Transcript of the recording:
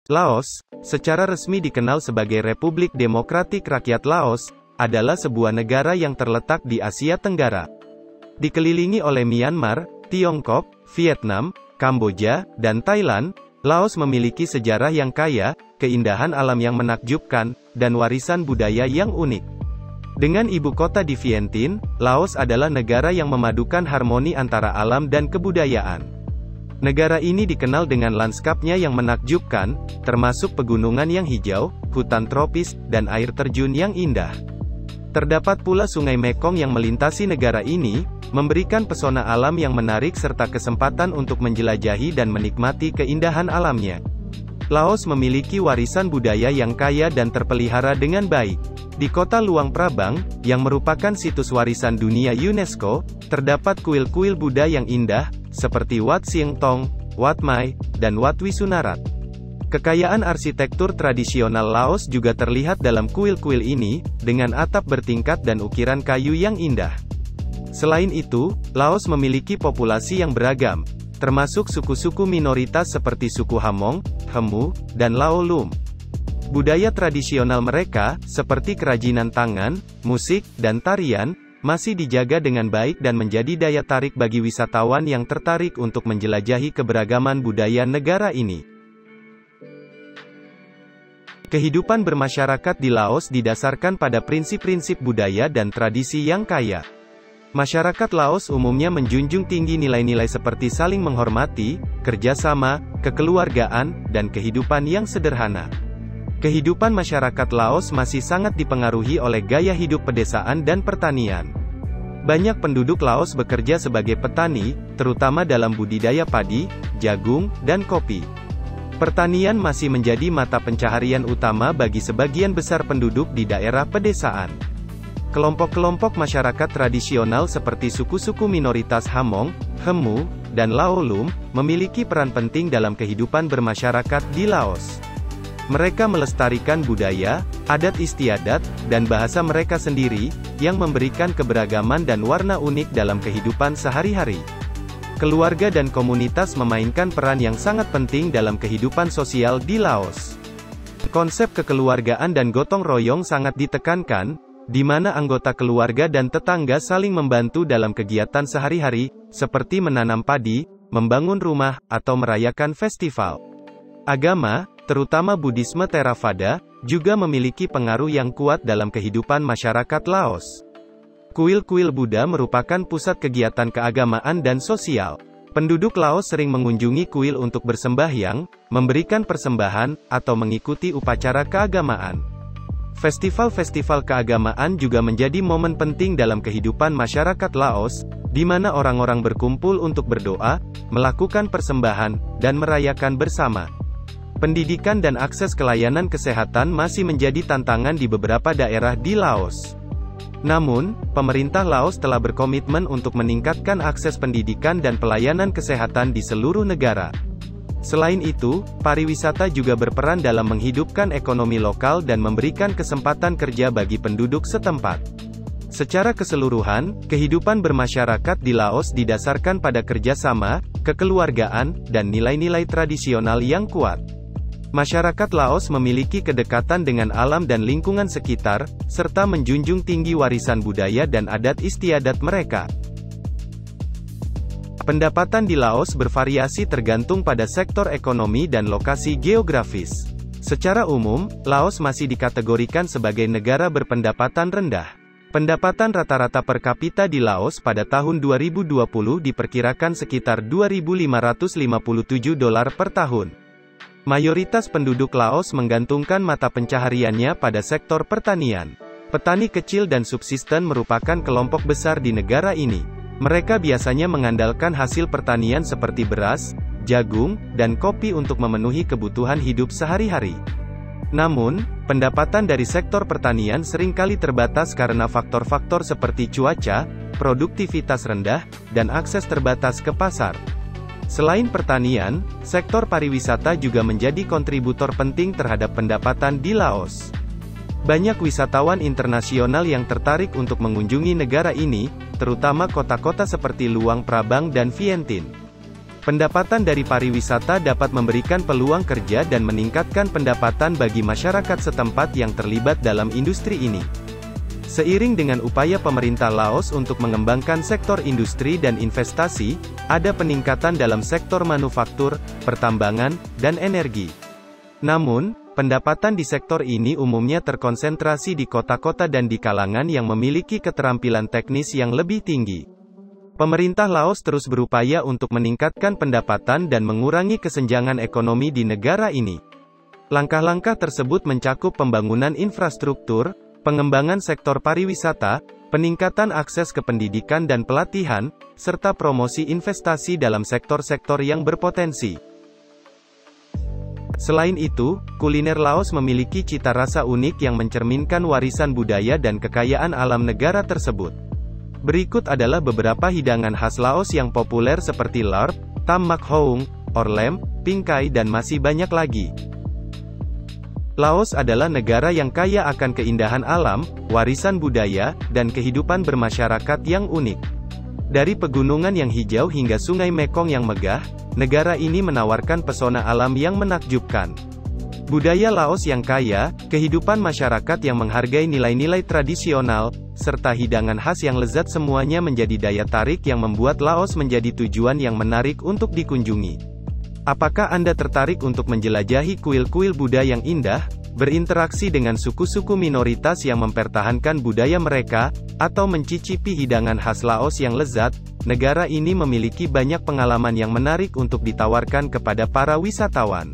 Laos, secara resmi dikenal sebagai Republik Demokratik Rakyat Laos, adalah sebuah negara yang terletak di Asia Tenggara. Dikelilingi oleh Myanmar, Tiongkok, Vietnam, Kamboja, dan Thailand, Laos memiliki sejarah yang kaya, keindahan alam yang menakjubkan, dan warisan budaya yang unik. Dengan ibu kota di Vientiane, Laos adalah negara yang memadukan harmoni antara alam dan kebudayaan. Negara ini dikenal dengan lanskapnya yang menakjubkan, termasuk pegunungan yang hijau, hutan tropis, dan air terjun yang indah. Terdapat pula Sungai Mekong yang melintasi negara ini, memberikan pesona alam yang menarik serta kesempatan untuk menjelajahi dan menikmati keindahan alamnya. Laos memiliki warisan budaya yang kaya dan terpelihara dengan baik. Di kota Luang Prabang, yang merupakan situs warisan dunia UNESCO, terdapat kuil-kuil Buddha yang indah, seperti Wat Sieng Tong, Wat Mai, dan Wat Wisunarat. Kekayaan arsitektur tradisional Laos juga terlihat dalam kuil-kuil ini, dengan atap bertingkat dan ukiran kayu yang indah. Selain itu, Laos memiliki populasi yang beragam, termasuk suku-suku minoritas seperti suku Hamong, Hemu, dan Lao Lum. Budaya tradisional mereka, seperti kerajinan tangan, musik, dan tarian, masih dijaga dengan baik dan menjadi daya tarik bagi wisatawan yang tertarik untuk menjelajahi keberagaman budaya negara ini. Kehidupan bermasyarakat di Laos didasarkan pada prinsip-prinsip budaya dan tradisi yang kaya. Masyarakat Laos umumnya menjunjung tinggi nilai-nilai seperti saling menghormati, kerjasama, kekeluargaan, dan kehidupan yang sederhana. Kehidupan masyarakat Laos masih sangat dipengaruhi oleh gaya hidup pedesaan dan pertanian. Banyak penduduk Laos bekerja sebagai petani, terutama dalam budidaya padi, jagung, dan kopi. Pertanian masih menjadi mata pencaharian utama bagi sebagian besar penduduk di daerah pedesaan. Kelompok-kelompok masyarakat tradisional seperti suku-suku minoritas Hamong, Hemu, dan Lao Lum, memiliki peran penting dalam kehidupan bermasyarakat di Laos. Mereka melestarikan budaya, adat istiadat, dan bahasa mereka sendiri, yang memberikan keberagaman dan warna unik dalam kehidupan sehari-hari. Keluarga dan komunitas memainkan peran yang sangat penting dalam kehidupan sosial di Laos. Konsep kekeluargaan dan gotong royong sangat ditekankan, di mana anggota keluarga dan tetangga saling membantu dalam kegiatan sehari-hari, seperti menanam padi, membangun rumah, atau merayakan festival. Agama, terutama Buddhisme Theravada, juga memiliki pengaruh yang kuat dalam kehidupan masyarakat Laos. Kuil-kuil Buddha merupakan pusat kegiatan keagamaan dan sosial. Penduduk Laos sering mengunjungi kuil untuk bersembahyang, memberikan persembahan, atau mengikuti upacara keagamaan. Festival-festival keagamaan juga menjadi momen penting dalam kehidupan masyarakat Laos, di mana orang-orang berkumpul untuk berdoa, melakukan persembahan, dan merayakan bersama. Pendidikan dan akses ke layanan kesehatan masih menjadi tantangan di beberapa daerah di Laos. Namun, pemerintah Laos telah berkomitmen untuk meningkatkan akses pendidikan dan pelayanan kesehatan di seluruh negara. Selain itu, pariwisata juga berperan dalam menghidupkan ekonomi lokal dan memberikan kesempatan kerja bagi penduduk setempat. Secara keseluruhan, kehidupan bermasyarakat di Laos didasarkan pada kerjasama, kekeluargaan, dan nilai-nilai tradisional yang kuat. Masyarakat Laos memiliki kedekatan dengan alam dan lingkungan sekitar, serta menjunjung tinggi warisan budaya dan adat istiadat mereka. Pendapatan di Laos bervariasi tergantung pada sektor ekonomi dan lokasi geografis. Secara umum, Laos masih dikategorikan sebagai negara berpendapatan rendah. Pendapatan rata-rata per kapita di Laos pada tahun 2020 diperkirakan sekitar $2.557 per tahun. Mayoritas penduduk Laos menggantungkan mata pencahariannya pada sektor pertanian. Petani kecil dan subsisten merupakan kelompok besar di negara ini. Mereka biasanya mengandalkan hasil pertanian seperti beras, jagung, dan kopi untuk memenuhi kebutuhan hidup sehari-hari. Namun, pendapatan dari sektor pertanian seringkali terbatas karena faktor-faktor seperti cuaca, produktivitas rendah, dan akses terbatas ke pasar. Selain pertanian, sektor pariwisata juga menjadi kontributor penting terhadap pendapatan di Laos. Banyak wisatawan internasional yang tertarik untuk mengunjungi negara ini, terutama kota-kota seperti Luang Prabang dan Vientiane. Pendapatan dari pariwisata dapat memberikan peluang kerja dan meningkatkan pendapatan bagi masyarakat setempat yang terlibat dalam industri ini. Seiring dengan upaya pemerintah Laos untuk mengembangkan sektor industri dan investasi, ada peningkatan dalam sektor manufaktur, pertambangan, dan energi. Namun, pendapatan di sektor ini umumnya terkonsentrasi di kota-kota dan di kalangan yang memiliki keterampilan teknis yang lebih tinggi. Pemerintah Laos terus berupaya untuk meningkatkan pendapatan dan mengurangi kesenjangan ekonomi di negara ini. Langkah-langkah tersebut mencakup pembangunan infrastruktur, pengembangan sektor pariwisata, peningkatan akses ke pendidikan dan pelatihan, serta promosi investasi dalam sektor-sektor yang berpotensi. Selain itu, kuliner Laos memiliki cita rasa unik yang mencerminkan warisan budaya dan kekayaan alam negara tersebut. Berikut adalah beberapa hidangan khas Laos yang populer seperti larp, tam mak houng, orlem, pingkai dan masih banyak lagi. Laos adalah negara yang kaya akan keindahan alam, warisan budaya, dan kehidupan bermasyarakat yang unik. Dari pegunungan yang hijau hingga sungai Mekong yang megah, negara ini menawarkan pesona alam yang menakjubkan. Budaya Laos yang kaya, kehidupan masyarakat yang menghargai nilai-nilai tradisional, serta hidangan khas yang lezat semuanya menjadi daya tarik yang membuat Laos menjadi tujuan yang menarik untuk dikunjungi. Apakah Anda tertarik untuk menjelajahi kuil-kuil Buddha yang indah, berinteraksi dengan suku-suku minoritas yang mempertahankan budaya mereka, atau mencicipi hidangan khas Laos yang lezat? Negara ini memiliki banyak pengalaman yang menarik untuk ditawarkan kepada para wisatawan.